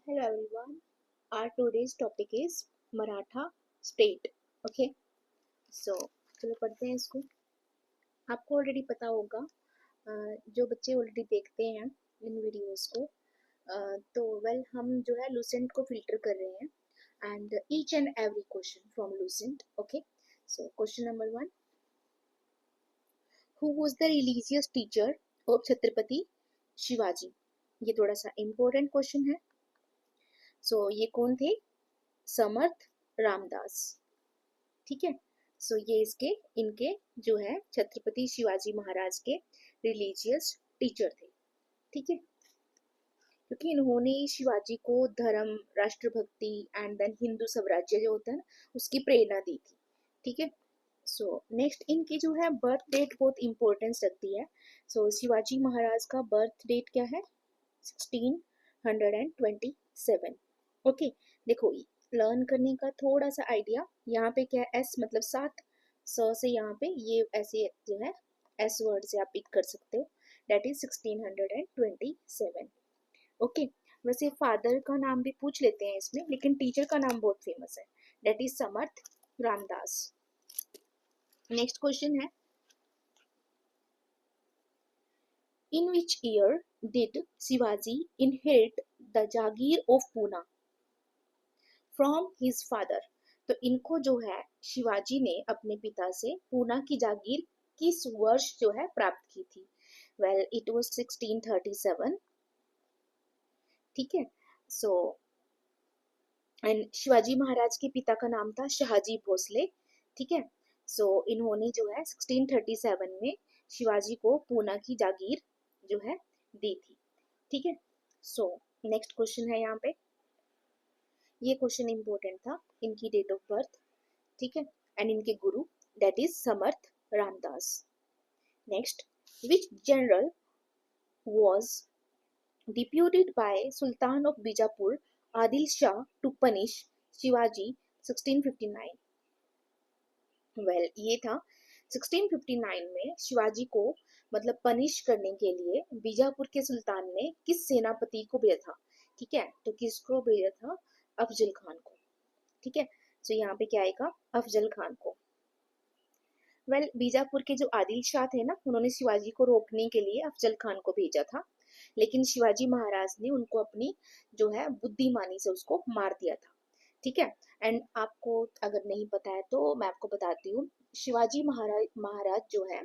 Hello everyone. Our today's topic is Maratha state. Okay. So चलो पढ़ते हैं इसको. आपको ऑलरेडी पता होगा, जो बच्चे ऑलरेडी देखते हैं इन वीडियोस को, तो वेल हम जो है लूसेंट को फिल्टर कर रहे हैं and each and every question from Lucent. Okay. So question number 1, who was the religious teacher of Chhatrapati Shivaji? ये थोड़ा सा इम्पोर्टेंट क्वेश्चन है. सो ये कौन थे? समर्थ रामदास. ठीक है. सो ये इनके जो है छत्रपति शिवाजी महाराज के रिलीजियस टीचर थे. ठीक है. क्योंकि इन्होंने शिवाजी को धर्म, राष्ट्रभक्ति एंड देन हिंदू स्वराज्य जो होता है ना, उसकी प्रेरणा दी थी. ठीक है. सो नेक्स्ट इनकी जो है बर्थ डेट बहुत इंपॉर्टेंस रखती है. सो शिवाजी महाराज का बर्थ डेट क्या है? 1627. ओके. देखो, लर्न करने का थोड़ा सा आइडिया. यहाँ पे क्या है? एस मतलब 7 सौ से यहाँ पे ये ऐसे जो है एस वर्ड से आप पिक कर सकते हो. Date is 1627. ओके. वैसे फादर का नाम भी पूछ लेते हैं इसमें, लेकिन टीचर का नाम बहुत फेमस है. That is Samarth Ramdas. Next question है, in which year did Shivaji inherit the jagir of Poona from his father? तो इनको जो है शिवाजी ने अपने पिता से पूना की जागीर किस वर्ष जो है प्राप्त की थी? Well it was 1637. ठीक है. सो एंड शिवाजी महाराज के पिता का नाम था शहाजी भोसले. ठीक है. सो इन्होंने जो है 1637 में शिवाजी को पूना की जागीर जो है दी थी. ठीक है. सो नेक्स्ट क्वेश्चन है यहाँ पे. ये क्वेश्चन इंपॉर्टेंट था. इनकी डेट ऑफ बर्थ. ठीक है. एंड इनके गुरु that is Samarth Ramdas. Next, which general was deputed by Sultan of Bijapur Adil Shah to punish Shivaji 1659? Well ये था 1659 में शिवाजी को मतलब पनिश करने के लिए बीजापुर के सुल्तान ने किस सेनापति को भेजा था? ठीक है. तो किसको भेजा था? अफजल खान को. ठीक है. सो यहाँ पे क्या आएगा? अफजल खान को. वेल बीजापुर के जो आदिल शाह थे ना, उन्होंने शिवाजी को रोकने के लिए अफजल खान को भेजा था, लेकिन शिवाजी महाराज ने उनको अपनी जो है बुद्धिमानी से उसको मार दिया था. ठीक है. एंड आपको अगर नहीं पता है तो मैं आपको बताती हूँ. शिवाजी महाराज जो है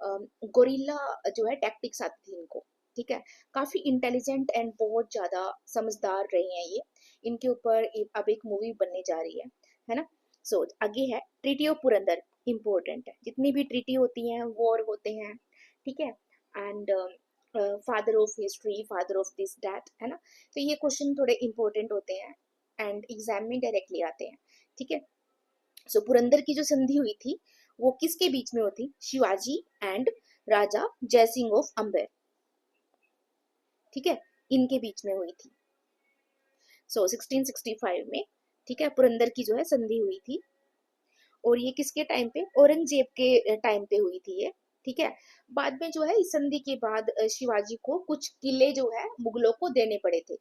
गोरिल्ला जो है टैक्टिक्स आती थी इनको. ठीक है. काफी इंटेलिजेंट एंड बहुत ज्यादा समझदार रहे हैं ये. इनके ऊपर अब एक मूवी बनने जा रही है ना. सो आगे है ट्रीटी ऑफ पुरंदर. इम्पोर्टेंट है. जितनी भी ट्रीटी होती हैं, वॉर होते हैं. ठीक है. And father of history, father of this that, है ना. तो ये क्वेश्चन थोड़े इंपॉर्टेंट होते हैं एंड एग्जाम में डायरेक्टली आते हैं. ठीक है. सो पुरंदर की जो संधि हुई थी वो किसके बीच में होती? Shivaji and Raja Jaisingh of Amber. ठीक है. इनके बीच में हुई थी. सो 1665 में. ठीक है. पुरंदर की जो है संधि हुई थी. और ये किसके टाइम पे? औरंगजेब के टाइम पे हुई थी ये. ठीक है. बाद में जो है इस संधि के बाद शिवाजी को कुछ किले जो है मुगलों को देने पड़े थे.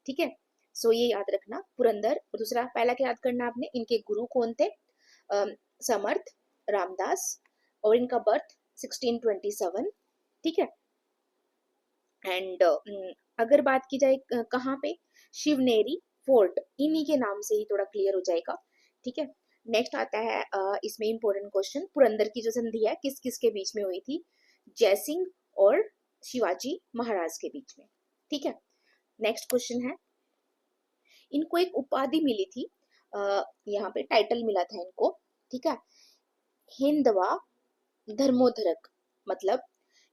ठीक है. सो ये याद रखना पुरंदर. दूसरा पहला क्या याद करना आपने? इनके गुरु कौन थे? समर्थ रामदास. और इनका बर्थ 1627. ठीक है. एंड अगर बात की जाए कहाँ पे? शिवनेरी फोर्ट. इन्हीं के नाम से ही थोड़ा क्लियर हो जाएगा. ठीक है. नेक्स्ट आता है इसमें इंपॉर्टेंट क्वेश्चन. पुरंदर की जो संधि है किस किस के बीच में हुई थी? जयसिंह और शिवाजी महाराज के बीच में. ठीक है. नेक्स्ट क्वेश्चन है, इनको एक उपाधि मिली थी, यहाँ पे टाइटल मिला था इनको. ठीक है. हिंदवा धर्मोधरक, मतलब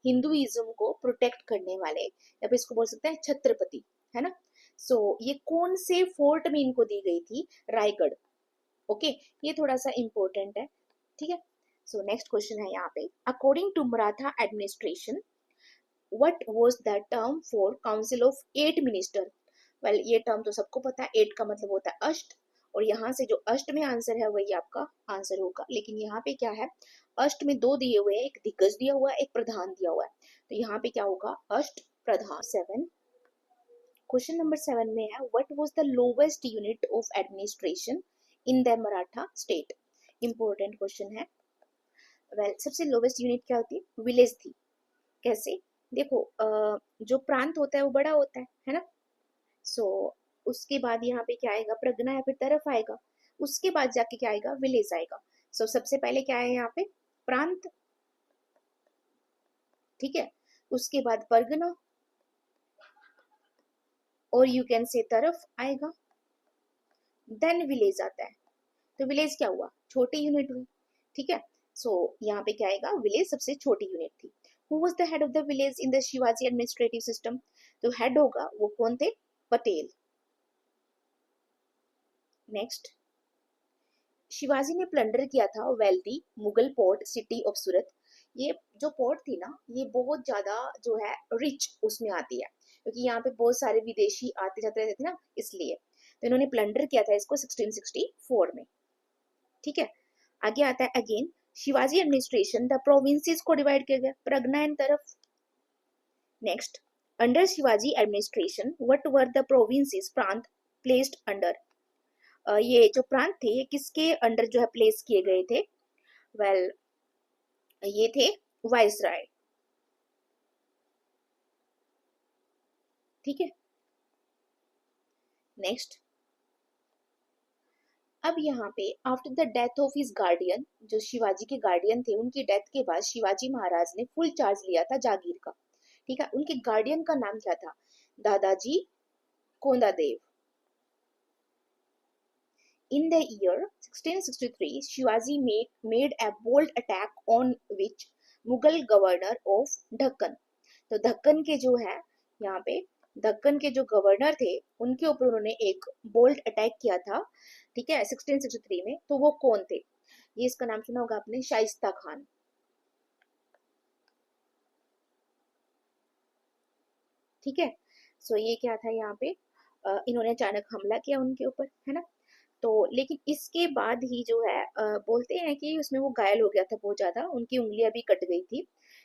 हिंदुइज्म को प्रोटेक्ट करने वाले, या फिर इसको बोल सकते हैं छत्रपति, है ना. सो ये कौन से फोर्ट में इनको दी गई थी? रायगढ़. ओके. ये थोड़ा सा इंपॉर्टेंट है. ठीक है. सो नेक्स्ट क्वेश्चन है यहाँ पे, according to Maratha administration what was the term for council of 8 minister? Well ये टर्म तो सबको पता है. 8 का मतलब होता है अष्ट, और यहाँ से जो अष्ट में आंसर है वही आपका आंसर होगा. लेकिन यहाँ पे क्या है? अष्ट में 2 दिए हुए हैं, एक दिग्गज दिया हुआ है, एक प्रधान दिया हुआ है. तो यहाँ पे क्या होगा? अष्ट प्रधान. 7. क्वेश्चन नंबर 7 में है what was the lowest unit of administration in the Maratha state. Important question है। सबसे लोवेस्ट यूनिट क्या होती है? विलेज थी। कैसे? देखो जो प्रांत होता है वो बड़ा होता है ना। सो उसके बाद यहाँ पे क्या आएगा? प्रगना या फिर तरफ आएगा। उसके बाद जाके क्या आएगा? विलेज आएगा। सबसे पहले क्या है यहाँ पे? प्रांत, ठीक है। उसके बाद परगना और यू कैन से तरफ आएगा, देन विलेज आता है। तो विलेज क्या हुआ? छोटी यूनिट हुई, ठीक है। यहाँ पे क्या आएगा? विलेज सबसे छोटी यूनिट थी। Who was the head of the village in the Shivaji administrative system? तो हेड होगा वो कौन थे? पटेल। नेक्स्ट, शिवाजी ने प्लंडर किया था wealthy Mughal port city of Surat. ये जो पोर्ट थी ना, ये बहुत ज्यादा जो है रिच उसमें आती है, क्योंकि यहाँ पे बहुत सारे विदेशी आते जाते रहते थे ना, इसलिए तो इन्होंने प्लंडर किया था इसको 1664 में, ठीक है। आगे आता है again Shivaji administration the provinces को डिवाइड किया गया, प्रगना एंड तरफ। Next, under Shivaji administration what were the provinces प्रांत प्लेस्ड अंडर? ये जो प्रांत थे ये किसके अंडर जो है प्लेस किए गए थे? वेल ये थे वाइसराय, ठीक है। नेक्स्ट, अब यहाँ पे after the death of his guardian, जो शिवाजी के गार्डियन थे उनकी डेथ के बाद शिवाजी महाराज ने फुल चार्ज लिया था जागीर का, ठीक है। उनके गार्डियन का नाम क्या था? दादाजी Kondadev. In the year 1663, Shivaji made a bold attack on which Mughal governor of ढक्कन। तो ढक्कन के जो है यहाँ पे ढक्कन के जो गवर्नर थे उनके ऊपर उन्होंने एक बोल्ड अटैक किया था, ठीक है, 1663 में। तो वो कौन थे? ये इसका नाम सुना होगा आपने, शाइस्ता खान, ठीक है। ये क्या था यहाँ पे? इन्होंने अचानक हमला किया उनके ऊपर, है ना। तो लेकिन इसके बाद ही जो है बोलते हैं कि उसमें वो घायल हो गया था बहुत ज्यादा, उनकी उंगलियां भी कट गई थी,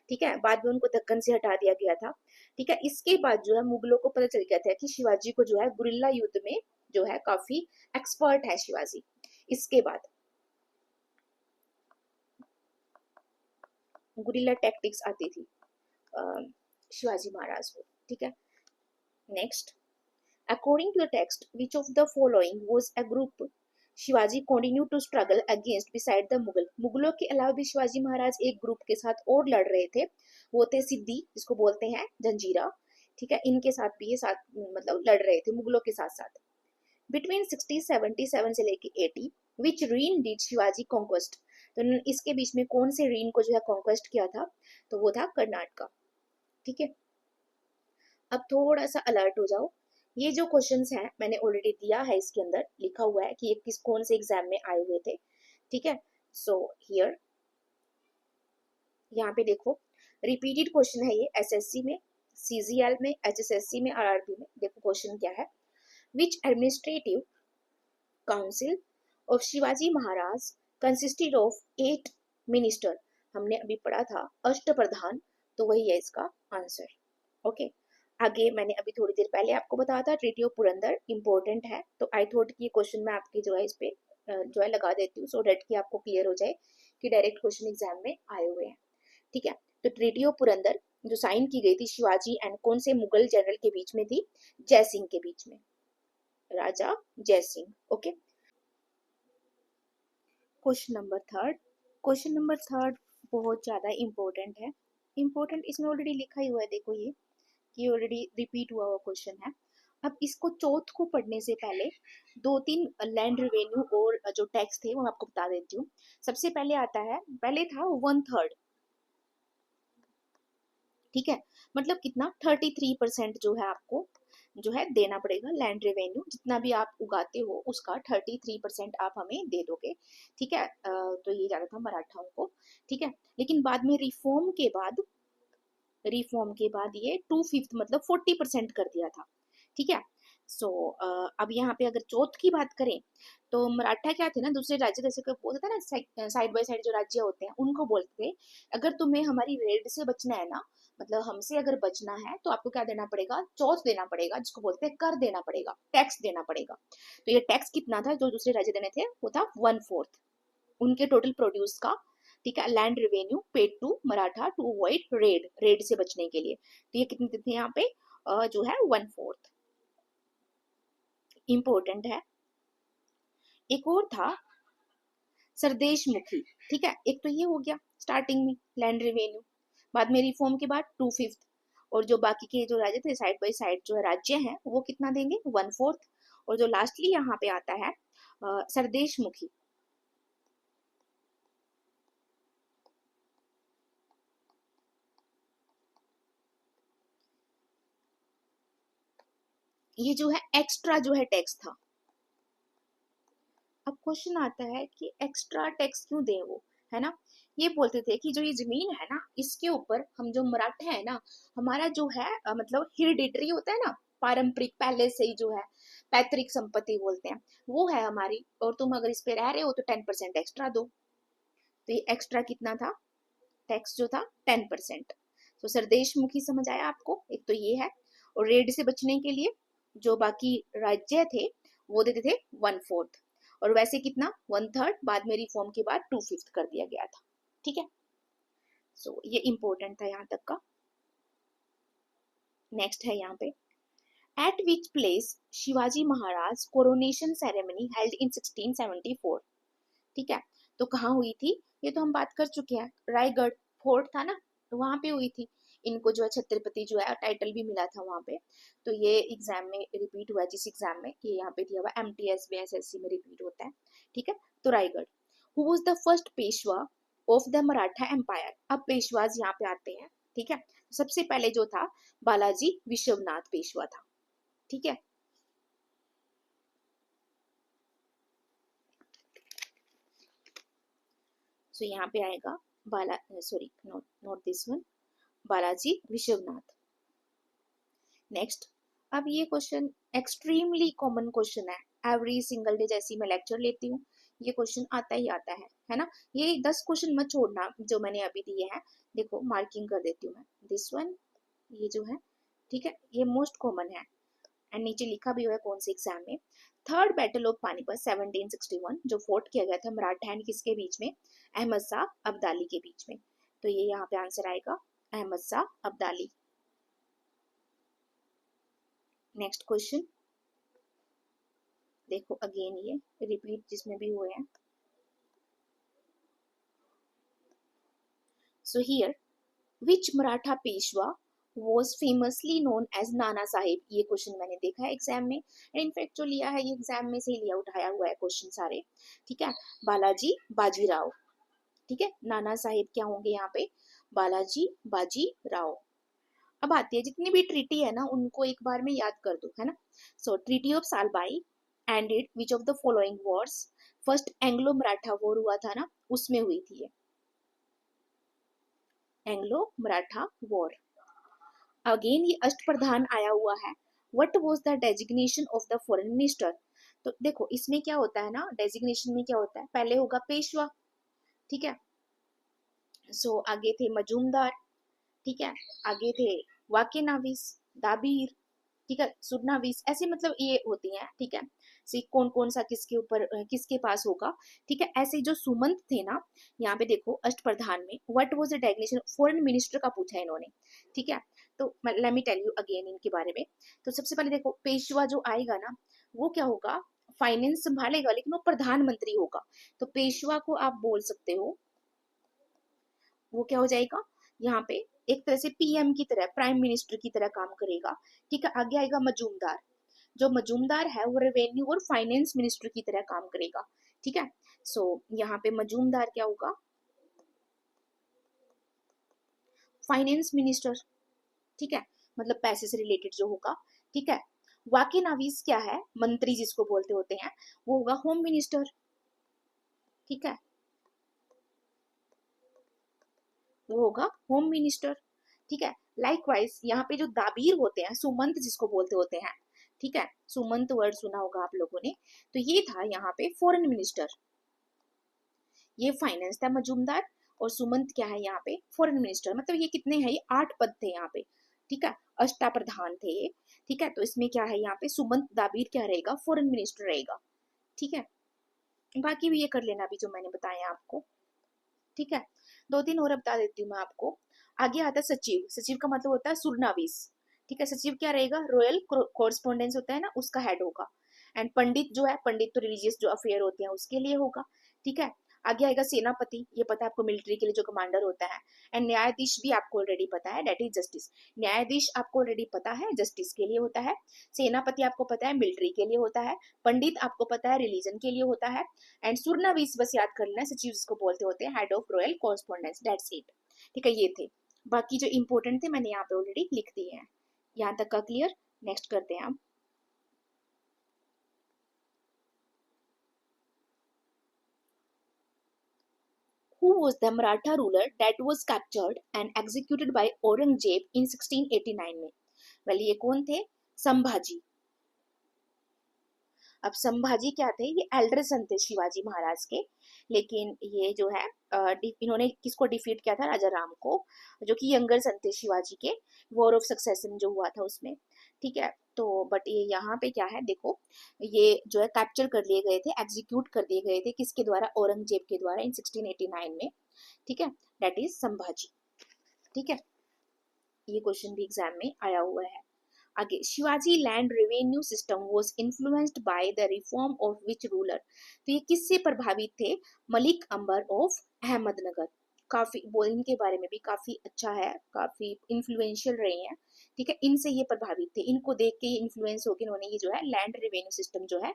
ठीक है। बाद में उनको दक्कन से हटा दिया गया था, ठीक है। इसके बाद जो है मुगलों को पता चल गया था कि शिवाजी को जो है गुरिल्ला युद्ध में जो है काफी एक्सपर्ट है शिवाजी। इसके बाद गुरिल्ला टैक्टिक्स आती थी शिवाजी महाराज को, ठीक है। Next, according to the text, which of the following was a group Shivaji continued to struggle against beside the Mughal? मुगलों के अलावा भी शिवाजी महाराज एक ग्रुप के साथ और लड़ रहे थे, वो थे सिद्दी, जिसको बोलते हैं जंजीरा, ठीक है। इनके साथ भी ये साथ मतलब लड़ रहे थे मुगलों के साथ साथ। बिटवीन 1677 से लेके 80 विच रीन डिड शिवाजी कॉन्क्वेस्ट? तो इसके बीच में कौन से रीन को जो है कॉन्क्वेस्ट किया था? तो वो था कर्नाटका, ठीक है। अब थोड़ा सा अलर्ट हो जाओ, ये जो क्वेश्चंस हैं मैंने ऑलरेडी दिया है, इसके अंदर लिखा हुआ है कि ये किस कौन से एग्जाम में आए हुए थे, ठीक है। हियर यहाँ पे देखो रिपीटेड क्वेश्चन है ये, एसएससी में, सीजीएल में, एचएसएससी में, आरआरबी में। देखो क्वेश्चन क्या है, which administrative council of Shivaji Maharaj consisted of 8 minister? हमने अभी पढ़ा था अष्ट प्रधान, तो वही है इसका आंसर, ओके। आगे मैंने अभी थोड़ी देर पहले आपको बताया था ट्रीटी ऑफ पुरंदर इंपॉर्टेंट है, तो आई थॉट कि क्वेश्चन मैं आपके जो है इस पे जो है लगा देती हूँ, सो डेट कि आपको क्लियर हो जाए कि डायरेक्ट क्वेश्चन एग्जाम में आए हुए हैं, ठीक है। तो ट्रीटी ऑफ पुरंदर जो साइन की गई थी शिवाजी एंड कौन से मुगल जनरल के बीच में थी? जय सिंह के बीच में, राजा जय Singh, okay. Question number third बहुत ज्यादा इंपॉर्टेंट है। इंपॉर्टेंट इसमें ऑलरेडी लिखा ही हुआ है, देखो ये ऑलरेडी रिपीट हुआ हुआ क्वेश्चन है। अब इसको चौथ को पढ़ने से पहले दो तीन लैंड रेवेन्यू और जो टैक्स थे वो मैं आपको बता देती हूँ। सबसे पहले आता है, पहले था 1/3, ठीक है। मतलब कितना? 33% जो है आपको जो है देना पड़ेगा लैंड रेवेन्यू, जितना भी आप उगाते हो उसका 33% आप हमें दे दोगे, ठीक है। तो ये जाता था मराठाओं को, ठीक है। लेकिन बाद में रिफॉर्म के बाद ये 2/5 मतलब 40% कर दिया था, ठीक है। अब यहाँ पे अगर चौथ की बात करें तो मराठा क्या थे ना, दूसरे राज्य जैसे बोलते थे ना, साइड बाय साइड जो राज्य होते हैं उनको बोलते थे अगर तुम्हें हमारी रेड से बचना है ना मतलब हमसे अगर बचना है तो आपको क्या देना पड़ेगा, चौथ देना पड़ेगा, जिसको बोलते हैं कर देना पड़ेगा, टैक्स देना पड़ेगा। तो ये टैक्स कितना था जो दूसरे राज्य देने थे, वो था 1/4 उनके टोटल प्रोड्यूस का। ठीक है, land revenue paid to Maratha to avoid raid, raid से बचने के लिए। तो ये कितने थे यहाँ पे, जो है 1/4। इंपॉर्टेंट है। एक और था सरदेश मुखी। ठीक है, एक तो ये हो गया स्टार्टिंग में लैंड रेवेन्यू, बाद में रिफॉर्म के बाद 2/5, और जो बाकी के जो राज्य थे साइड बाय साइड जो राज्य हैं वो कितना देंगे, 1/4। और जो लास्टली यहाँ पे आता है सरदेश मुखी, ये जो है एक्स्ट्रा जो है टैक्स था। अब क्वेश्चन आता है कि एक्स्ट्रा टैक्स क्यों दें वो, है ना। ये बोलते थे कि जो ये जमीन है ना, इसके ऊपर हम जो मराठा है ना, हमारा जो है मतलब हेरिडेटरी होता है ना, पारंपरिक पहले से ही जो है पैतृक संपत्ति बोलते हैं, वो है हमारी, और तुम अगर इस पे रह रहे हो तो 10% एक्स्ट्रा दो। तो ये एक्स्ट्रा कितना था, टैक्स जो था 10%। तो सरदेशमुखी समझ आया आपको, एक तो ये है। और रेड से बचने के लिए जो बाकी राज्य थे वो देते थे 1/4, और वैसे कितना 1/3, बाद में रिफॉर्म के बाद 2/5 कर दिया गया था। ठीक है, सो ये इंपॉर्टेंट था यहाँ तक का। नेक्स्ट है यहाँ पे, eight which place Shivaji Maharaj coronation ceremony held in 1674। ठीक है, तो कहाँ हुई थी, ये तो हम बात कर चुके हैं, रायगढ़ फोर्ट था ना, तो वहां पे हुई थी। इनको जो है छत्रपति जो है टाइटल भी मिला था वहां पे। तो ये एग्जाम में रिपीट हुआ है, जिस एग्जाम में ये यहाँ पे दिया हुआ MTS में SSC में रिपीट होता है। ठीक है, तो Raigad. Who was the first Peshwa of the Maratha empire. अब पेशवाज यहाँ पे आते हैं। ठीक है, सबसे पहले जो था बालाजी विश्वनाथ पेशवा था। ठीक है, सो यहाँ पे आएगा Bala, sorry not not this one, Balaji Vishwanath. Next, अब ये क्वेश्चन एक्सट्रीमली कॉमन क्वेश्चन है, एवरी सिंगल डे जैसी मैं लेक्चर लेती हूँ ये क्वेश्चन आता ही आता है ना। ये 10 क्वेश्चन मत छोड़ना जो मैंने अभी दिए हैं, देखो मार्किंग कर देती हूँ मैं, दिस वन, ये जो है। ठीक है, ये मोस्ट कॉमन है, एंड नीचे लिखा भी हुआ है कौन से एग्जाम में। थर्ड बैटल ऑफ पानीपत 1761, जो फोर्ट किया गया था मराठा एंड किसके बीच में, अहमद शाह अब्दाली के बीच में। तो ये यहाँ पे आंसर आएगा अहमद शाह अब्दाली। नेक्स्ट क्वेश्चन देखो, अगेन ये रिपीट जिसमें भी हुए हैं। So here, which Maratha Peshwa was famously known as Nana Sahib. ये क्वेश्चन मैंने देखा है एग्जाम में, एंड इनफैक्ट जो लिया है ये एग्जाम में से ही लिया उठाया हुआ है क्वेश्चन सारे। ठीक है, बालाजी बाजीराव। ठीक है, नाना साहिब क्या होंगे यहाँ पे, बालाजी बाजी राव। अब आती है जितनी भी ट्रीटी है ना उनको एक बार में याद कर दो, है ना। So treaty of Salbai ended which of the following wars. First Anglo Maratha war हुआ था ना, उसमें हुई थी ये एंग्लो मराठा वॉर। अगेन ये अष्टप्रधान आया हुआ है। What was the designation of the foreign minister. तो देखो इसमें क्या होता है ना, डेजिग्नेशन में क्या होता है, पहले होगा पेशवा। ठीक है, सो आगे थे मजूमदार। ठीक है, आगे थे वाके नाविस, दाबीर, ठीक है, सुरनावीस, ऐसे मतलब ये होती हैं। ठीक है, सी कौन कौन सा किसके ऊपर किसके पास होगा। ठीक है, ऐसे जो सुमंत थे ना, यहाँ पे देखो अष्टप्रधान में what was the designation foreign minister का पूछा है इन्होंने। ठीक है, तो let me tell you again इनके बारे में। तो सबसे पहले देखो पेशवा जो आएगा ना, वो क्या होगा, फाइनेंस संभालेगा लेकिन वो प्रधानमंत्री होगा। तो पेशवा को आप बोल सकते हो, वो क्या हो जाएगा यहाँ पे, एक तरह से PM की तरह, प्राइम मिनिस्टर की तरह काम करेगा। ठीक है, आगे आएगा मजूमदार। जो मजूमदार है वो रेवेन्यू और फाइनेंस मिनिस्टर की तरह काम करेगा। ठीक है, सो यहाँ पे मजूमदार क्या होगा, फाइनेंस मिनिस्टर। ठीक है, मतलब पैसे से रिलेटेड जो होगा। ठीक है, वाके नावीज क्या है, मंत्री जिसको बोलते होते हैं, वो होगा होम मिनिस्टर। ठीक है, वो होगा होम मिनिस्टर। ठीक है, लाइकवाइज यहाँ पे जो दाबीर होते हैं, सुमंत जिसको बोलते होते हैं, ठीक है, सुमंत वर्ड सुना होगा आप लोगों ने, तो ये था यहाँ पे फॉरेन मिनिस्टर। ये फाइनेंस था मजूमदार, और सुमंत क्या है यहाँ पे, फॉरेन मिनिस्टर। मतलब ये कितने हैं, ये 8 पद थे यहाँ पे, ठीक है, अष्टाप्रधान थे ये, ठीक है। तो इसमें क्या है, यहाँ पे सुमंत दाबीर क्या रहेगा, फॉरेन मिनिस्टर रहेगा, ठीक है। बाकी भी ये कर लेना अभी जो मैंने बताया आपको, ठीक है। 2-3 और बता देती हूँ मैं आपको। आगे आता है सचिव। सचिव का मतलब होता है सुरनावीस, ठीक है। सचिव क्या रहेगा, रॉयल कोरस्पोंडेंस होता है ना, उसका हेड होगा। एंड पंडित जो है, पंडित तो रिलीजियस जो अफेयर होते हैं उसके लिए होगा, ठीक है। आगे आएगा सेनापति, ये पता है आपको, मिलिट्री के लिए जो कमांडर होता है। एंड न्यायाधीश भी आपको ऑलरेडी पता है, दैट इज जस्टिस। न्यायाधीश आपको ऑलरेडी पता है, जस्टिस के लिए होता है। सेनापति आपको पता है, मिलिट्री के लिए होता है। पंडित आपको पता है, रिलीजन के लिए होता है। एंड सुरनावीस बस याद कर लेना, सचिव जिसको बोलते होते हैं, head of royal correspondence, that's it, ठीक है। ये थे, बाकी जो इंपॉर्टेंट थे मैंने यहाँ पे ऑलरेडी लिख दिए हैं। यहाँ तक का क्लियर। नेक्स्ट करते हैं हम। Who was the Maratha ruler that was captured and executed by Aurangzeb in 1689 में? वेल ये कौन थे, संभाजी। अब संभाजी क्या थे, ये एल्डर सन थे शिवाजी महाराज के, लेकिन ये जो है इन्होंने किसको डिफीट किया था, राजा राम को, जो कि यंगर सन थे शिवाजी के, वॉर ऑफ सक्सेशन जो हुआ था उसमें, ठीक है। तो बट ये यहाँ पे क्या है देखो, ये जो है कैप्चर कर लिए गए थे, एग्जीक्यूट कर दिए गए थे, किसके द्वारा, औरंगजेब के द्वारा इन 1689 में, ठीक है। दैट इज संभाजी, ठीक है। ये क्वेश्चन भी एग्जाम में आया हुआ है। आगे, Shivaji land revenue system was influenced by the reform of which ruler? तो ये किससे प्रभावित थे, मलिक अंबर ऑफ अहमदनगर। काफी वो इनके बारे में भी काफी अच्छा है, काफी इन्फ्लुएंशियल रहे हैं, ठीक है। इनसे ये प्रभावित थे, इनको देख के इन्फ्लुएंस होकर इन्होंने ये जो है लैंड रेवेन्यू सिस्टम जो है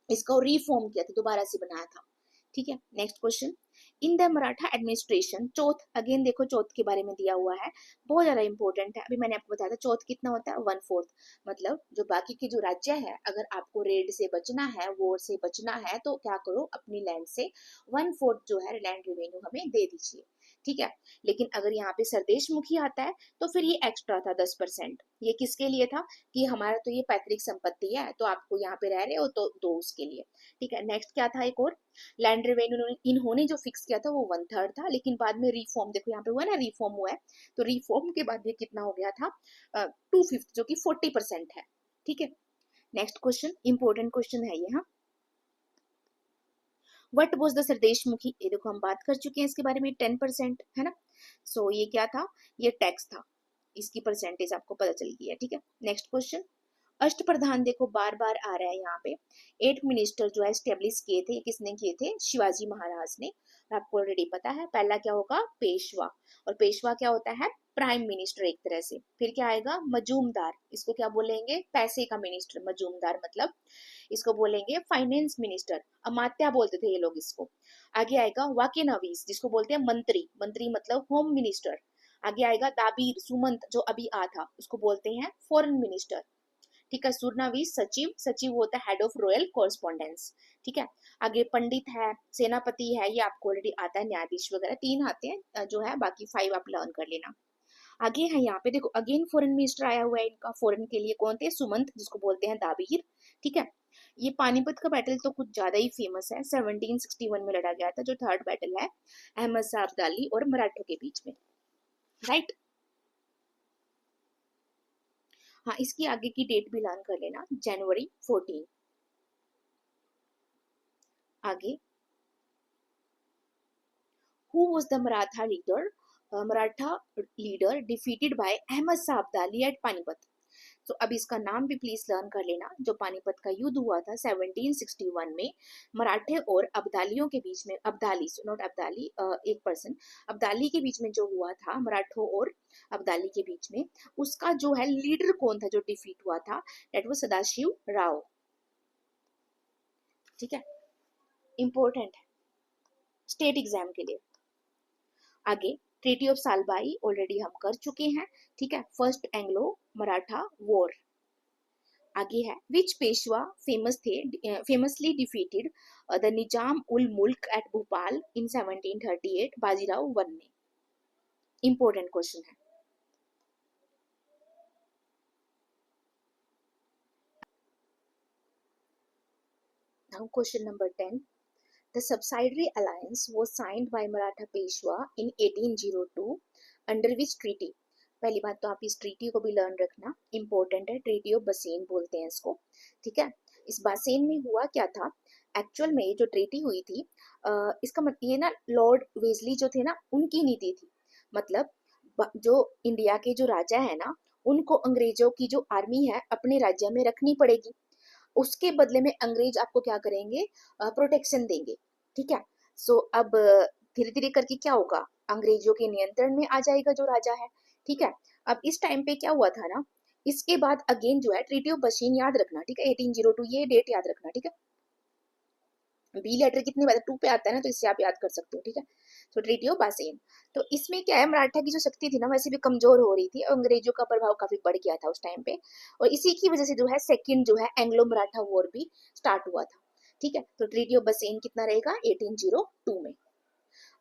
इसको रिफॉर्म किया था, दोबारा से बनाया था, ठीक है। Next question, in the Maratha administration, Chauth, again देखो चौथ के बारे में दिया हुआ है, बहुत ज्यादा इंपॉर्टेंट है। अभी मैंने आपको बताया था चौथ कितना होता है, 1/4। मतलब जो बाकी के जो राज्य है, अगर आपको रेड से बचना है, वॉर से बचना है, तो क्या करो, अपनी लैंड से 1/4 जो है लैंड रेवेन्यू हमें दे दीजिए, ठीक है। लेकिन अगर यहाँ पे सरदेश मुखी आता है तो फिर ये एक्स्ट्रा था 10%। ये किसके लिए था, कि हमारा तो ये पैतृक संपत्ति है, तो आपको यहाँ पे रह रहे हो तो दो उसके लिए, ठीक है। नेक्स्ट क्या था, एक और लैंड रेवेन्यू इन्होंने जो फिक्स किया था वो 1/3 था, लेकिन बाद में रिफॉर्म, देखो यहाँ पे हुआ ना, रिफॉर्म हुआ है, तो रिफॉर्म के बाद ये कितना हो गया था, 2/5, जो कि 40% है, ठीक है। नेक्स्ट क्वेश्चन, इंपॉर्टेंट क्वेश्चन है ये, हाँ। वट वॉज द सरदेश मुखी, ये देखो हम बात कर चुके हैं इसके बारे में, 10% है ना। सो ये क्या था, ये टैक्स था, इसकी परसेंटेज आपको पता चल गई है, ठीक है। नेक्स्ट क्वेश्चन, अष्टप्रधान देखो बार बार आ रहा है यहाँ पे। 8 मिनिस्टर जो है स्टेब्लिश किए थे, किसने किए थे, शिवाजी महाराज ने। आपको ऑलरेडी पता है, पहला क्या होगा, पेशवा। और पेशवा क्या होता है, प्राइम मिनिस्टर एक तरह से। फिर क्या आएगा, मजूमदार, इसको क्या बोलेंगे, पैसे का मिनिस्टर, मजूमदार मतलब इसको बोलेंगे फाइनेंस मिनिस्टर, अमात्या बोलते थे ये लोग इसको। आगे आएगा वाके नवीस, जिसको बोलते हैं मंत्री, मंत्री मतलब होम मिनिस्टर। आगे आएगा दाबीर, सुमंत जो अभी आ था, उसको बोलते हैं फॉरेन मिनिस्टर, ठीक है। सुरनावीस सचिव, सचिव होता है हेड ऑफ रॉयल कॉरस्पोंडेंस, ठीक है। आगे पंडित है, सेनापति है, ये आपको ऑलरेडी आता है, न्यायाधीश वगैरह 3 आते हैं जो है, बाकी 5 आप लर्न कर लेना। आगे है यहाँ पे देखो, अगेन फॉरेन मिनिस्टर आया हुआ है इनका, फॉरेन के लिए कौन थे, सुमंत, जिसको बोलते हैं दाबीर, ठीक है। ये पानीपत का बैटल तो कुछ ज्यादा ही फेमस है, 1761 में लड़ा गया था, जो थर्ड बैटल है अहमद शाह अब्दाली और मराठों के बीच में, राइट। हाँ, इसकी आगे की डेट भी लर्न कर लेना, जनवरी 14। आगे, who was the Maratha leader, Maratha leader defeated by Ahmad Shah Abdali at Panipat? तो अब इसका नाम भी प्लीज लर्न कर लेना। जो पानीपत का युद्ध हुआ था 1761 में, मराठे और अब्दालियों के बीच में, अब्दाली नॉट अब्दाली, एक पर्सन, अब्दाली के बीच में जो हुआ था, मराठों और अब्दाली के बीच में, उसका जो है लीडर कौन था जो डिफीट हुआ था, दैट वाज सदाशिव राव, ठीक है। इंपॉर्टेंट है स्टेट एग्जाम के लिए। आगे, ट्रीटी ऑफ सालबाई ऑलरेडी हम कर चुके हैं, ठीक है। First Anglo Maratha war. आगे है, विच Peshwa famously defeated the Nizam ul मुल्क एट भोपाल इन 1738, बाजीराव वन ने। इंपॉर्टेंट क्वेश्चन है। Now question number 10, The subsidiary alliance was signed by Maratha Peshwa in 1802 under which treaty? पहली बात तो आप इस ट्रीटी को भी लर्न रखना, इंपॉर्टेंट है। ट्रीटी ऑफ बसेन बोलते हैं इसको, ठीक है। इस बासेन में हुआ क्या था, एक्चुअल में जो ट्रीटी हुई थी, इसका मतलब ये ना लॉर्ड वेजली जो थे ना, उनकी नीति थी। मतलब जो इंडिया के जो राजा है ना, उनको अंग्रेजों की जो आर्मी है अपने राज्य में रखनी पड़ेगी, उसके बदले में अंग्रेज आपको क्या करेंगे, प्रोटेक्शन देंगे, ठीक है। सो अब धीरे धीरे करके क्या होगा, अंग्रेजों के नियंत्रण में आ जाएगा जो राजा है, ठीक है। अब इस टाइम पे क्या हुआ था ना, इसके बाद अगेन जो है ट्रीटी ऑफ बसीन याद रखना, ठीक है, 1802 ये डेट याद रखना, ठीक है। बी लेटर कितने बार 2 पे आता है ना, तो इससे आप याद कर सकते हो, ठीक है। तो ट्रीटी ऑफ बासेन, तो इसमें क्या है, मराठा की जो शक्ति थी ना वैसे भी कमजोर हो रही थी और अंग्रेजों का प्रभाव काफी बढ़ गया था उस टाइम पे, और इसी की वजह से जो है सेकंड जो है एंग्लो मराठा वॉर भी स्टार्ट हुआ था, ठीक है। तो ट्रीटी ऑफ बसेन कितना रहेगा, 1802 में।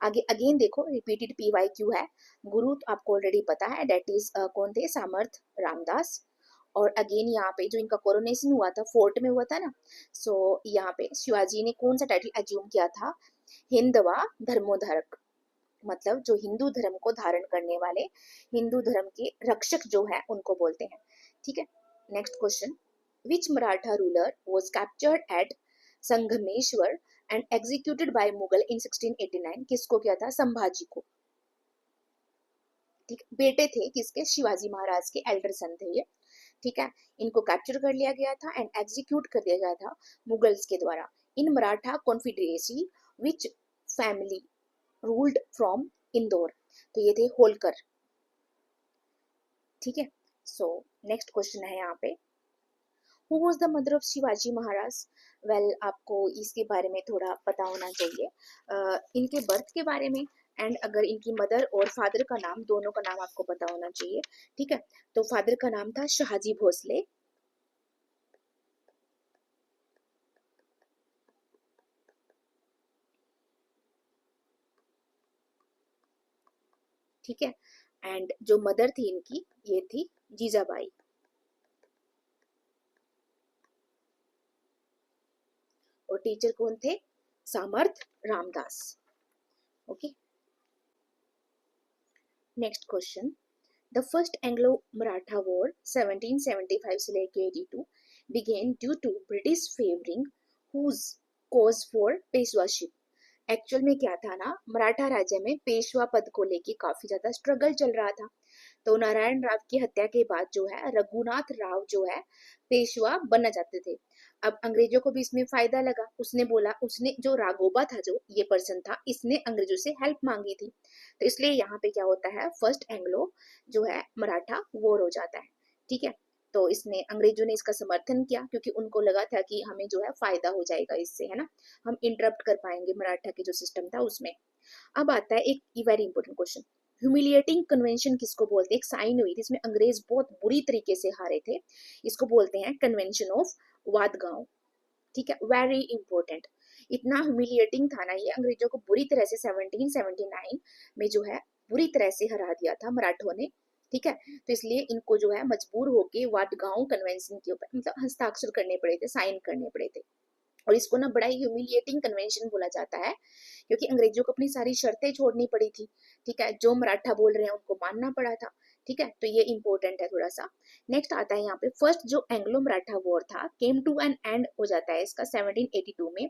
आगे अगेन देखो, रिपीटेड PYQ है। गुरु तो आपको ऑलरेडी पता है, डेट इज कौन थे, सामर्थ रामदास। और अगेन यहाँ पे जो इनका कोरोनेशन हुआ था फोर्ट में हुआ था ना, सो यहाँ पे शिवाजी ने कौन सा टाइटल एज्यूम किया था, हिंदवा धर्मोधारक, मतलब जो हिंदू धर्म को धारण करने वाले, हिंदू धर्म के रक्षक जो है उनको बोलते हैं, ठीक है। Next question, which Maratha ruler was captured at Sangameshwar and executed by Mughal in 1689? किसको किया था, संभाजी को, ठीक, बेटे थे किसके, शिवाजी महाराज के एल्डर सन थे ये, ठीक है। इनको कैप्चर कर लिया गया था एंड एग्जीक्यूट कर दिया गया था मुगल्स के द्वारा in Maratha confederacy which family ruled from Indore, तो ये थे होलकर, ठीक है। सो नेक्स्ट क्वेश्चन है यहाँ पे, who was the mother of Shivaji Maharaj? Well आपको इसके बारे में थोड़ा पता होना चाहिए, इनके बर्थ के बारे में, एंड अगर इनकी मदर और फादर का नाम, दोनों का नाम आपको पता होना चाहिए, ठीक है। तो फादर का नाम था शाहजी भोसले, ठीक है। एंड जो मदर थी इनकी, ये थी जीजाबाई, और टीचर कौन थे, सामर्थ Ramdas, okay. Next question, the first Anglo Maratha war 1775 से लेके 82 began due to British favoring whose cause for Peshwaship. Actual में क्या था ना, मराठा राज्य में पेशवा पद को लेके काफी ज्यादा स्ट्रगल चल रहा था। तो नारायण राव की हत्या के बाद जो है रघुनाथ राव जो है पेशवा बनना चाहते थे। अब अंग्रेजों को भी इसमें फायदा लगा, उसने बोला, उसने जो राघोबा था, जो ये पर्सन था, इसने अंग्रेजों से हेल्प मांगी थी, तो इसलिए यहाँ पे क्या होता है, फर्स्ट एंग्लो जो है मराठा वॉर हो जाता है, ठीक है। तो इसने, अंग्रेजों ने इसका समर्थन किया क्योंकि उनको लगा था कि हमें जो है फायदा हो जाएगा इससे, है ना, हम इंटरप्ट कर पाएंगे मराठा के जो सिस्टम था उसमें। अब आता है एक very important question, humiliating convention किसको बोलते हैं? एक साइन हुई थी, इसमें अंग्रेज बहुत बुरी तरीके से हारे थे, इसको बोलते हैं कन्वेंशन ऑफ वादगांव, ठीक है, वेरी इंपॉर्टेंट। इतना ह्यूमिलिएटिंग था ना ये, अंग्रेजों को बुरी तरह से 1779 में जो है बुरी तरह से हरा दिया था मराठों ने, ठीक है। तो इसलिए इनको जो है मजबूर होके वादगांव कन्वेंशन के ऊपर मतलब हस्ताक्षर करने पड़े थे, साइन करने पड़े थे, और इसको ना बड़ा ही ह्यूमिलिएटिंग कन्वेंशन बोला जाता है क्योंकि अंग्रेजों को अपनी सारी शर्तें छोड़नी पड़ी थी, ठीक है, जो मराठा बोल रहे हैं उनको मानना पड़ा था, ठीक है। तो ये इंपॉर्टेंट है थोड़ा सा। नेक्स्ट आता है यहाँ पे, फर्स्ट जो एंग्लो मराठा वॉर था केम टू एन एंड हो जाता है इसका 1782 में।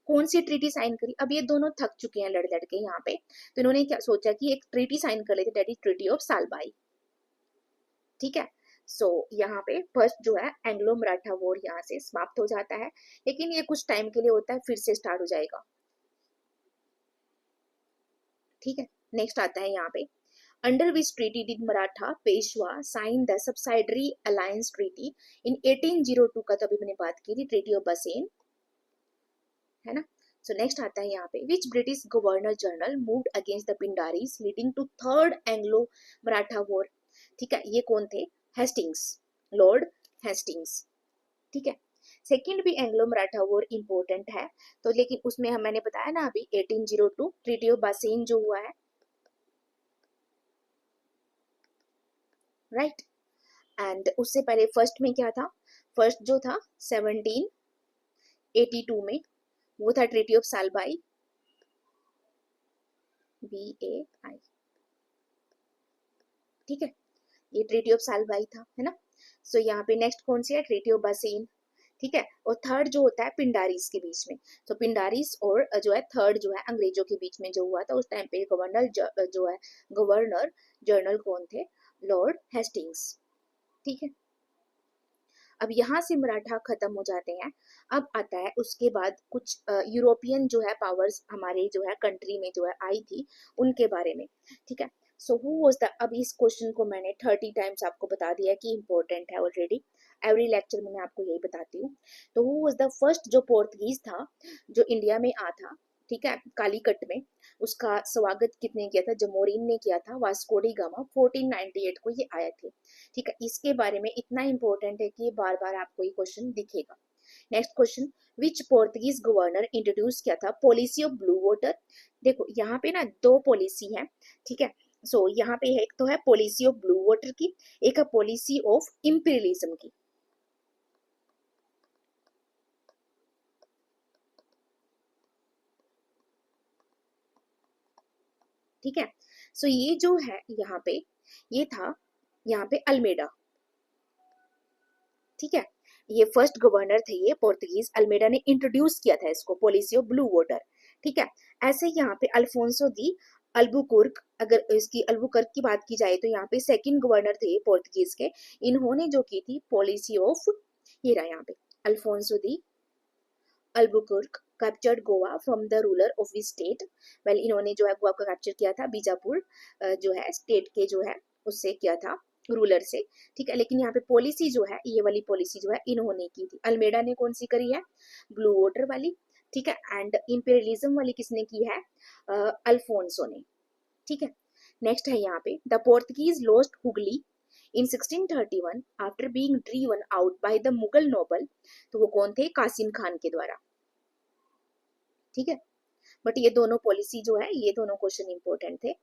कौन सी ट्रीटी साइन करी? अब ये दोनों थक चुके हैं लड़ लड़ के यहाँ पे, तो इन्होंने क्या सोचा कि एक ट्रीटी साइन कर लेते, that is treaty of Salbai, ठीक है। सो यहाँ पे फर्स्ट जो है एंग्लो मराठा वॉर यहाँ से समाप्त हो जाता है, लेकिन ये कुछ टाइम के लिए होता है, फिर से स्टार्ट हो जाएगा, ठीक है। नेक्स्ट आता है यहाँ पे, under which treaty did Maratha Peshwa sign the subsidiary alliance treaty in 1802 का, तो अभी मैंने बात की थी, ट्रीटी ऑफ बसेन, है ना। सो नेक्स्ट आता है यहाँ पे, which British governor general moved against the Pindaris leading to third Anglo Maratha war, ठीक है, ये कौन थे, हेस्टिंग्स, लॉर्ड हेस्टिंग्स, ठीक है। सेकेंड भी एंग्लो मराठा वॉर इंपॉर्टेंट है, तो लेकिन उसमें हम, मैंने बताया ना अभी 1802 ट्रीटी ऑफ बासेन जो हुआ है, राइट। एंड उससे पहले फर्स्ट में क्या था, फर्स्ट जो था 1782 में, वो था ट्रीटी ऑफ सालबाई, VAI, ठीक है, ये ट्रीटी ऑफ सालबाई था, है ना। सो यहाँ पे नेक्स्ट कौन सी है, ट्रीटी ऑफ बासेन, ठीक है। और थर्ड जो होता है पिंडारिस के बीच में, तो पिंडारिस और जो है थर्ड जो है अंग्रेजों के बीच में जो हुआ था, उस टाइम पे गवर्नर जो है गवर्नर जनरल कौन थे, लॉर्ड हेस्टिंग्स, ठीक है। अब यहाँ से मराठा खत्म हो जाते हैं। अब आता है उसके बाद कुछ यूरोपियन जो है पावर्स हमारे जो है कंट्री में जो है आई थी, उनके बारे में, ठीक है। सो हु वाज द, अब इस क्वेश्चन को मैंने 30 टाइम्स आपको बता दिया कि इंपॉर्टेंट है ऑलरेडी, एवरी लेक्चर में मैं आपको यही बताती हूँ। तो हु वाज द फर्स्ट जो पोर्तुगीज था जो इंडिया में आ था, ठीक है, कालीकट में, उसका स्वागत कितने किया था, जमोरिन ने किया था, वास्को डी गामा 1498 को ये आए थे, ठीक है। इसके बारे में इतना इंपॉर्टेंट है कि बार बार आपको ये क्वेश्चन दिखेगा। नेक्स्ट क्वेश्चन, विच पोर्तुगीज गवर्नर इंट्रोड्यूस किया था पॉलिसी ऑफ ब्लू वाटर। देखो यहाँ पे ना दो पॉलिसी है, ठीक है। सो यहाँ पे एक तो है पॉलिसी ऑफ ब्लू वाटर की, एक है पॉलिसी ऑफ इंपीरियलिज्म की, ठीक है। सो ये जो है यहाँ पे, ये था यहाँ पे अल्मेडा, ठीक है। ये फर्स्ट गवर्नर थे ये पोर्तुगीज, अल्मेडा ने इंट्रोड्यूस किया था इसको, पॉलिसी ऑफ ब्लू वाटर, ठीक है। ऐसे यहाँ पे अल्फोंसो दी अल्बुकुर्क, अगर इसकी अल्बुकर्क की बात की जाए तो यहाँ पे सेकंड गवर्नर थे पोर्तुगीज के, इन्होंने जो की थी पॉलिसी ऑफ, ये रहा यहाँ पे, Alfonso de Albuquerque captured Goa from the ruler of the state, well इन्होंने जो है गोवा को कैप्चर किया था बीजापुर जो है स्टेट के जो है उससे किया था, रूलर से, ठीक है। लेकिन यहाँ पे पॉलिसी जो है, ये वाली पॉलिसी जो है इन्होंने की थी, अल्मेडा ने कौन सी करी है, ब्लू वाटर वाली, ठीक है। एंड इंपीरियलिज्म वाली किसने की है, अल्फोंसो ने, ठीक है। नेक्स्ट है यहाँ पे, the Portuguese lost Hooghly in 1631 after being driven out by the Mughal noble, तो वो कौन थे, कासिम खान के द्वारा, ठीक है। बट ये दोनों पॉलिसी जो है, ये दोनों क्वेश्चन इंपॉर्टेंट थे,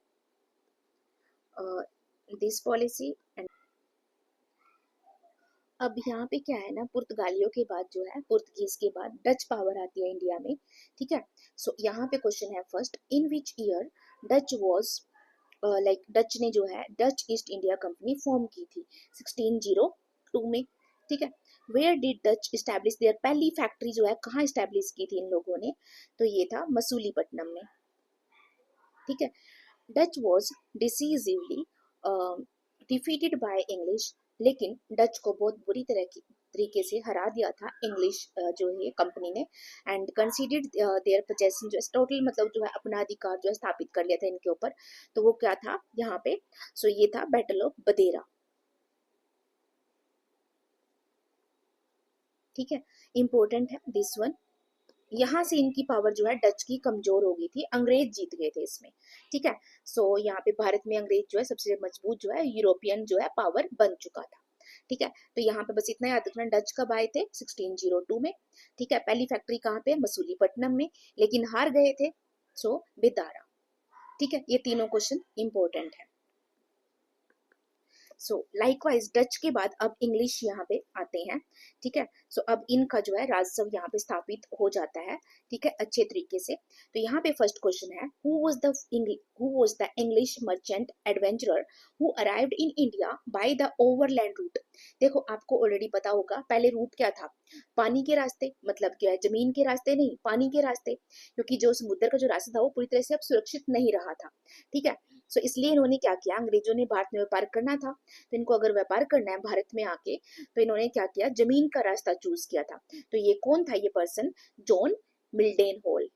दिस पॉलिसी एंड, अब यहाँ पे क्या है ना, पुर्तगालियों के बाद जो है, पुर्तगीज के बाद डच पावर आती है इंडिया में, ठीक है। सो यहाँ पे क्वेश्चन है first, in which year Dutch was, like Dutch ने जो है Dutch East India company form की थी, 1602 में, ठीक है। Where did Dutch establish there, पहली फैक्ट्री जो है कहाँ स्टैब्लिश की थी इन लोगों ने, तो ये था मसूलीपट्टनम में, ठीक है। Dutch was decisively defeated by English, लेकिन डच को बहुत बुरी तरह की तरीके से हरा दिया था इंग्लिश जो है कंपनी ने, एंड कंसीडर्ड देयर पोजेशन, जो टोटल मतलब जो है अपना अधिकार जो है स्थापित कर लिया था इनके ऊपर, तो वो क्या था यहाँ पे, सो ये था बैटल ऑफ बदेरा, ठीक है। इंपॉर्टेंट है दिस वन, यहाँ से इनकी पावर जो है डच की कमजोर हो गई थी, अंग्रेज जीत गए थे इसमें, ठीक है। सो यहाँ पे भारत में अंग्रेज जो है सबसे मजबूत जो है यूरोपियन जो है पावर बन चुका था, ठीक है। तो यहाँ पे बस इतना याद रखना, डच कब आए थे, 1602 में, ठीक है। पहली फैक्ट्री कहाँ पे, मसूलीपट्टनम में, लेकिन हार गए थे, सो बेदारा, ठीक है। ये तीनों क्वेश्चन इंपॉर्टेंट है। सो लाइकवाइज डच के बाद अब इंग्लिश यहाँ पे आते हैं, ठीक है। सो अब इनका जो है राजस्व यहाँ पे स्थापित हो जाता है, ठीक है, अच्छे तरीके से। तो यहाँ पे फर्स्ट क्वेश्चन है, who was the English merchant adventurer who arrived in India by the overland route. देखो आपको ऑलरेडी पता होगा पहले रूट क्या था, पानी के रास्ते, मतलब क्या है, जमीन के रास्ते नहीं, पानी के रास्ते, क्योंकि जो समुद्र का जो रास्ता था वो पूरी तरह से अब सुरक्षित नहीं रहा था, ठीक है। सो इसलिए इन्होंने क्या किया, अंग्रेजों ने भारत में व्यापार करना था, तो इनको अगर व्यापार करना है भारत में आके, तो इन्होंने क्या किया, जमीन का रास्ता चूज किया था। तो ये कौन था, ये पर्सन जॉन मिल्डेन हॉल,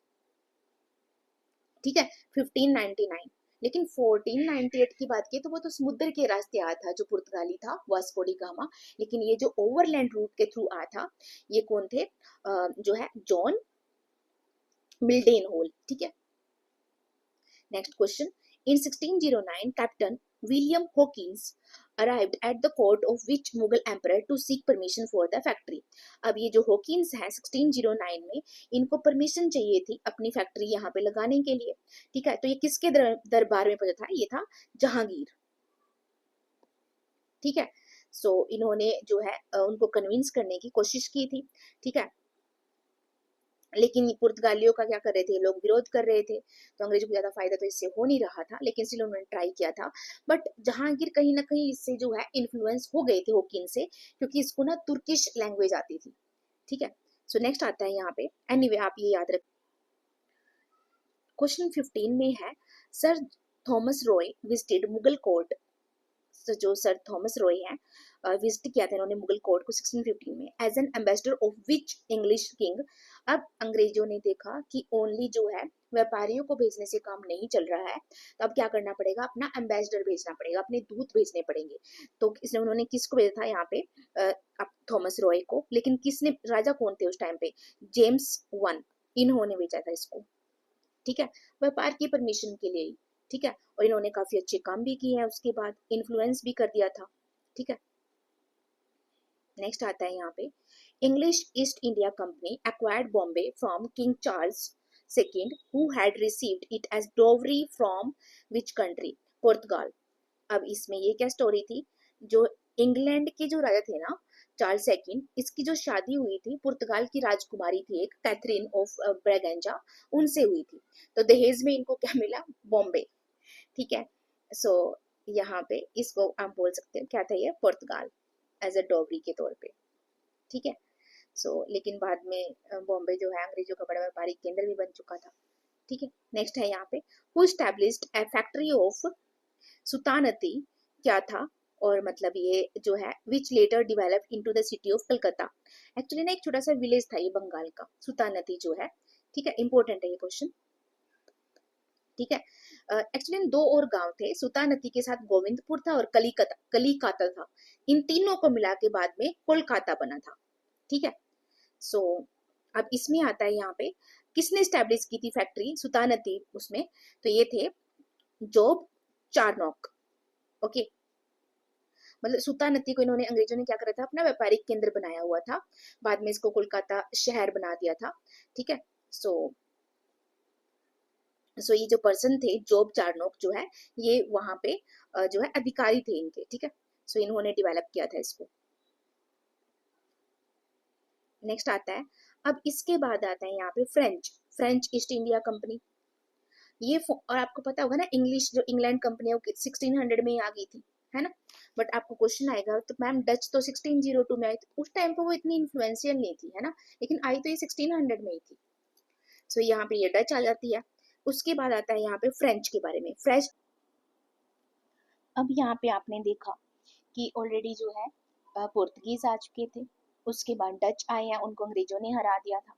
ठीक है, 1599। लेकिन 1498 की बात की तो वो तो समुद्र के रास्ते आया था, जो पुर्तगाली था वास्को डी गामा, लेकिन ये जो ओवरलैंड रूट के थ्रू आया था, ये कौन थे, जो है जॉन मिल्डेन हॉल, ठीक है। Next question, in 1609 captain William Hawkins arrived at the court of which Mughal emperor to seek permission for the factory। अब ये जो हॉकिंस है 1609 में, इनको परमिशन चाहिए थी अपनी फैक्ट्री यहाँ पे लगाने के लिए, ठीक है। तो ये किसके दरबार में पहुंचा था, ये था जहांगीर, ठीक है। सो इन्होंने जो है उनको कन्विंस करने की कोशिश की थी, ठीक है। लेकिन पुर्तगालियों का क्या कर रहे थे, लोग विरोध कर रहे थे, तो अंग्रेजों को ज्यादा फायदा तो इससे हो नहीं रहा था, लेकिन स्टिल उन्होंने ट्राई किया था। बट जहांगीर कहीं ना कहीं इससे जो है इन्फ्लुएंस हो गए थे होकिन से, क्योंकि इसको ना तुर्किश लैंग्वेज आती थी। ठीक है, सो नेक्स्ट आता है यहाँ पे, एनीवे आप ये याद रख। क्वेश्चन 15 में है, sir Thomas Roy visited Mughal court. जो सर थॉमस रॉय हैं, विजिट किया था इन्होंने मुगल कोर्ट को 1615 में, as an ambassador of which English king. अब अंग्रेजों ने देखा कि ओनली जो है व्यापारियों को भेजने से काम नहीं चल रहा है, तो अब क्या करना पड़ेगा, अपना एम्बेसडर भेजना पड़ेगा, अपने दूत भेजने पड़ेंगे। तो इसने उन्होंने किसको भेजा था यहाँ पे, थॉमस रॉय को। लेकिन किसने, राजा कौन थे उस टाइम पे, जेम्स वन, इन्होंने भेजा था इसको। ठीक है, व्यापार की परमिशन के लिए ही। ठीक है, और इन्होंने काफी अच्छे काम भी किए हैं, उसके बाद इन्फ्लुएंस भी कर दिया था। ठीक है, नेक्स्ट आता है यहाँ पे, English East India Company acquired Bombay from King Charles second who had received it as dowry from which country, Portugal. अब इसमें ये क्या स्टोरी थी, जो इंग्लैंड के जो राजा थे ना, चार्ल्स सेकंड, इसकी जो शादी हुई थी पुर्तगाल की राजकुमारी थी एक, कैथरीन ऑफ ब्रेगेंजा, उनसे हुई थी। तो दहेज में इनको क्या मिला, बॉम्बे। ठीक है, सो यहाँ पे इसको आप बोल सकते हैं क्या था ये, पुर्तगाल, एज अ डॉवरी के तौर पे। ठीक है, लेकिन बाद में बॉम्बे जो है अंग्रेजों का बड़ा व्यापारिक केंद्र भी बन चुका था। ठीक है, नेक्स्ट है यहाँ पे, who established a factory of Sutanati, क्या था, और मतलब ये जो है which later develop into the city of Calcutta. Actually ना एक छोटा सा विलेज था ये बंगाल का, सुतानती जो है। ठीक है, इंपॉर्टेंट है ये क्वेश्चन। ठीक है, एक्चुअली दो और गांव थे, सुतानती के साथ गोविंदपुर था और कलिकता कलिकाता था। इन तीनों को मिला के बाद में कोलकाता बना था। ठीक है, सो अब इसमें आता है यहाँ पे, किसने स्टैब्लिश की थी फैक्ट्री सुतानती उसमें, तो ये थे जॉब चार्नोक। ओके, मतलब सुल्तानती को इन्होंने, अंग्रेजों ने क्या करा था, अपना व्यापारिक केंद्र बनाया हुआ था, बाद में इसको कोलकाता शहर बना दिया था। ठीक है, सो ये जो पर्सन थे जॉब चार्नोक जो है, ये वहां पे जो है अधिकारी थे इनके। ठीक है, इन्होंने डेवलप किया था इसको। नेक्स्ट आता है, अब इसके बाद आता है यहाँ पे फ्रेंच ईस्ट इंडिया कंपनी। ये और आपको पता होगा ना, इंग्लिश जो इंग्लैंड कंपनी है वो 1600 में ही आ गई थी, है ना। बट आपको क्वेश्चन आएगा, तो मैम डच तो 1602 में आई थी, उस टाइम पे वो इतनी इन्फ्लुएंशियल नहीं थी, है ना, लेकिन आई तो ये 1600 में ही थी। यहाँ पे ये डच आ जाती है। उसके बाद आता है यहाँ पे फ्रेंच के बारे में, फ्रेंच। अब यहाँ पे आपने देखा कि ऑलरेडी जो है पुर्तगीज आ चुके थे, उसके बाद डच आए हैं, उनको अंग्रेजों ने हरा दिया था।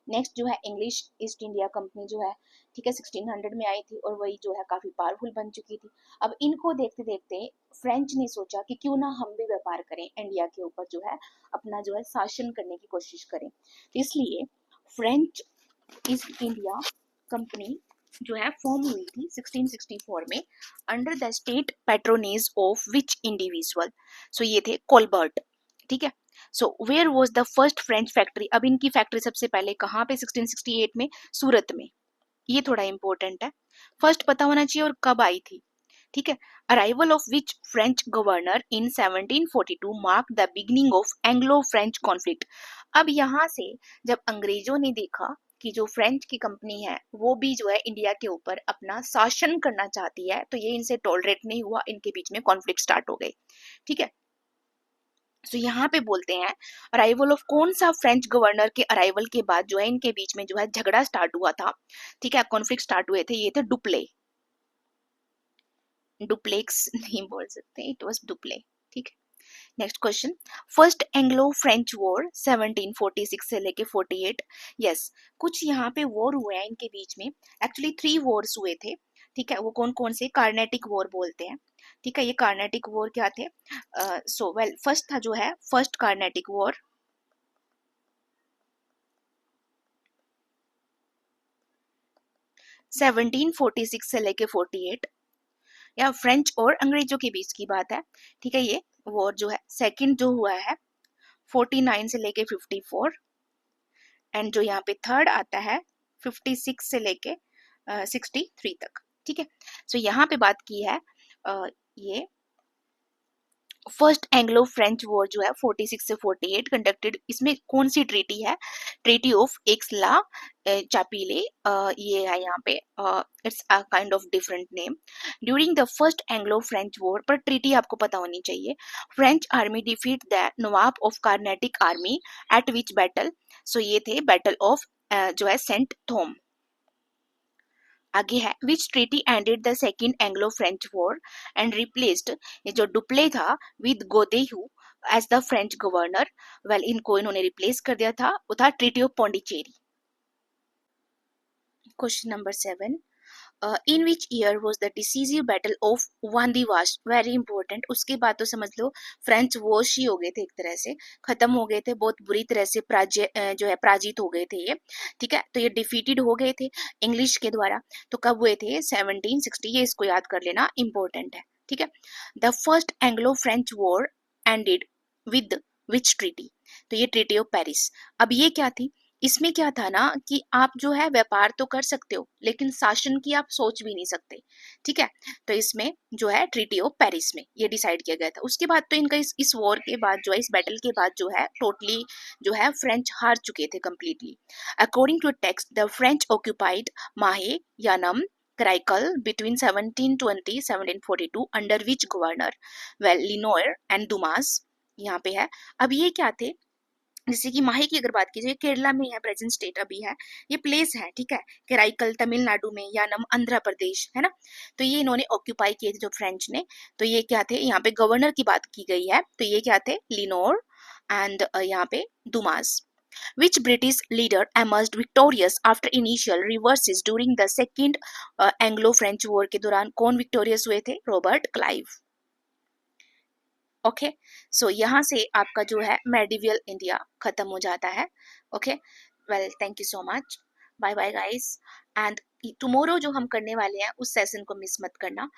नेक्स्ट जो है इंग्लिश ईस्ट इंडिया कंपनी जो है, ठीक है, 1600 में आई थी और वही जो है काफी पावरफुल बन चुकी थी। अब इनको देखते देखते फ्रेंच ने सोचा कि क्यों ना हम भी व्यापार करें, इंडिया के ऊपर जो है अपना जो है शासन करने की कोशिश करें। इसलिए फ्रेंच ईस्ट इंडिया कंपनी जो है फॉर्म हुई थी 1664 में, under the state patronage of which individual, ये थे कोलबर्ट। ठीक है, where was the first French factory. अब इनकी फैक्ट्री सबसे पहले कहाँ पे, 1668 में सूरत में। ये थोड़ा इंपॉर्टेंट है, फर्स्ट पता होना चाहिए और कब आई थी। ठीक है, arrival of which French governor in 1742 mark the beginning of Anglo French conflict. अब यहाँ से जब अंग्रेजों ने देखा कि जो फ्रेंच की कंपनी है वो भी जो है इंडिया के ऊपर अपना शासन करना चाहती है, तो ये इनसे टॉलरेट नहीं हुआ, इनके बीच में कॉन्फ्लिक्ट स्टार्ट हो गए। ठीक है, यहाँ पे बोलते हैं अराइवल ऑफ, कौन सा फ्रेंच गवर्नर के अराइवल के बाद जो है इनके बीच में जो है झगड़ा स्टार्ट हुआ था। ठीक है, कॉन्फ्लिक्ट स्टार्ट हुए थे, ये थे डुप्ले, डुप्लेक्स नहीं बोल सकते, इट वाज डुप्ले। ठीक है, next question, first Anglo French war 1746 से लेके 48। यस, कुछ यहाँ पे वॉर हुए हैं इनके बीच में, एक्चुअली 3 वॉर्स हुए थे। ठीक है, वो कौन कौन से, कार्नेटिक वॉर बोलते हैं। ठीक है, ये कार्नेटिक वॉर क्या थे, फर्स्ट था जो है फर्स्ट कार्नेटिक वॉर, सेवनटीन 46 से लेके 48, या फ्रेंच और अंग्रेजों के बीच की बात है। ठीक है, ये वॉर जो है सेकंड जो हुआ है 49 से लेके 54, एंड जो यहाँ पे थर्ड आता है 56 से लेके 63 तक। ठीक है, यहाँ पे बात की है ये फर्स्ट एंग्लो फ्रेंच वॉर जो है 46 से 48 कंडक्टेड, इसमें कौन सी ट्रीटी है? ट्रीटी ऑफ एक्सला चापीले, ये है यहाँ पे, it's a kind of different name. During the first Anglo French war, पर ट्रीटी आपको पता होनी चाहिए, French army defeat the Nawab of Carnatic army at which battle? So ये थे बैटल ऑफ जो है सेंट थोम। आगे है which treaty ended the second Anglo French war and replaced, ये जो डुप्ले था, with Godeheu as the French governor? Well, इनको इन्होंने रिप्लेस कर दिया था, वो था treaty of Pondicherry. Question number 7, in which year was the decisive battle of Wandiwash? Very important. उसके बाद तो समझ लो फ्रेंच वॉश ही हो गए थे, एक तरह से खत्म हो गए थे, बहुत बुरी तरह से जो है पराजित हो गए थे ये, ठीक है। तो ये डिफीटेड हो गए थे इंग्लिश के द्वारा। तो कब हुए थे? 1760, ये इसको याद कर लेना, इंपॉर्टेंट है, ठीक है। The first Anglo French war ended with which treaty? तो ये ट्रीटी ऑफ पेरिस। अब ये क्या थी? इसमें क्या था ना कि आप जो है व्यापार तो कर सकते हो, लेकिन शासन की आप सोच भी नहीं सकते, ठीक है। तो इसमें जो है ट्रीटी ऑफ पेरिस में ये डिसाइड किया गया था। उसके बाद तो इनका इस वॉर के बाद जो है, इस बैटल के बाद जो है टोटली जो है फ्रेंच हार चुके थे completely. According to text, the French occupied Mahe Yanam Karaikal between 1720 1742 under which governor? Well, Lenoir and Dumas यहाँ पे है। अब ये क्या थे? जैसे कि माहे की अगर बात की जाए, केरला में है, प्रेजेंट स्टेट अभी है, ये प्लेस है, ठीक है। कराईकल तमिलनाडु में, यानम आंध्र प्रदेश है ना। तो ये इन्होंने ऑक्यूपाई किए थे जो फ्रेंच ने। तो ये क्या थे? यहाँ पे गवर्नर की बात की गई है, तो ये क्या थे? लिनोर एंड यहाँ पे Dumas. Which British leader emerged victorious after initial reverses during the second Anglo-French War? के दौरान कौन विक्टोरियस हुए थे? Robert Clive. ओके, सो यहाँ से आपका जो है मेडिवियल इंडिया खत्म हो जाता है। Okay, well, thank you so much, bye bye guys. And tomorrow जो हम करने वाले हैं उस सेशन को मिस मत करना।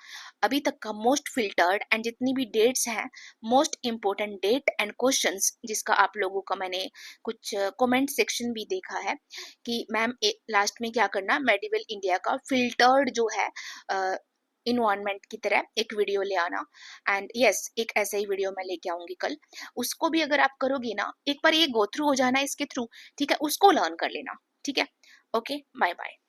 अभी तक का मोस्ट फिल्टर्ड एंड जितनी भी डेट्स हैं, most important date and questions, जिसका आप लोगों का मैंने कुछ कमेंट सेक्शन भी देखा है कि मैम लास्ट में क्या करना, मेडिवल इंडिया का फिल्टर्ड जो है इन्वायरमेंट की तरह एक वीडियो ले आना। एंड यस, एक ऐसा ही वीडियो मैं लेके आऊंगी कल। उसको भी अगर आप करोगी ना, एक बार ये गो थ्रू हो जाना इसके थ्रू, ठीक है, उसको लर्न कर लेना, ठीक है। Okay, bye bye.